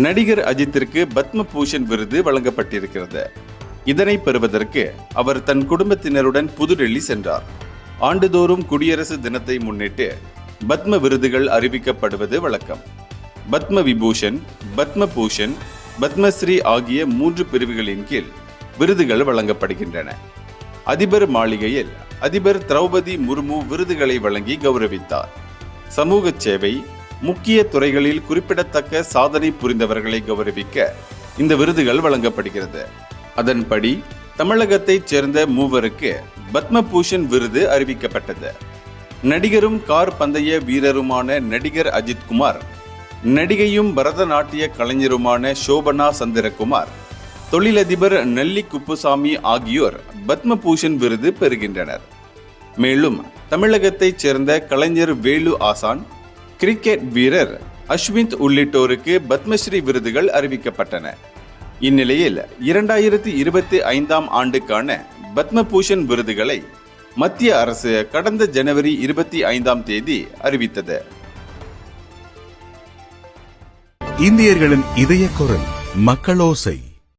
நடிகர் அஜித்திற்கு பத்ம பூஷன் விருது வழங்கப்பட்டிருக்கிறது. இதனை பெறுவதற்கு அவர் தன் குடும்பத்தினருடன் புதுடெல்லி சென்றார். ஆண்டுதோறும் குடியரசு தினத்தை முன்னிட்டு பத்ம விருதுகள் அறிவிக்கப்படுவது வழக்கம். பத்ம விபூஷன், பத்ம பூஷன், பத்மஸ்ரீ ஆகிய 3 பிரிவுகளின் கீழ் விருதுகள் வழங்கப்படுகின்றன. அதிபர் மாளிகையில் அதிபர் திரௌபதி முர்மு விருதுகளை வழங்கி கௌரவித்தார். சமூக சேவை, முக்கிய துறைகளில் குறிப்பிடத்தக்க சாதனை புரிந்தவர்களை கௌரவிக்க இந்த விருதுகள் வழங்கப்படுகிறது. அதன்படி தமிழகத்தைச் சேர்ந்த 3 பத்ம பூஷன் விருது அறிவிக்கப்பட்டது. நடிகரும் கார் பந்தய வீரருமான நடிகர் அஜித்குமார், நடிகையும் பரதநாட்டிய கலைஞருமான சோபனா சந்திரகுமார், தொழிலதிபர் நல்லி குப்புசாமி ஆகியோர் பத்ம பூஷன் விருது பெறுகின்றனர். மேலும் தமிழகத்தைச் சேர்ந்த கலைஞர் வேலு ஆசான், கிரிக்கெட் வீரர் அஸ்வின் உள்ளிட்டோருக்கு பத்மஸ்ரீ விருதுகள் அறிவிக்கப்பட்டன. இந்நிலையில் 2025ஆம் ஆண்டுக்கான பத்ம பூஷன் விருதுகளை மத்திய அரசு கடந்த ஜனவரி 25ஆம் தேதி அறிவித்தது. இந்தியர்களின் இதய குரல் மக்களோசை.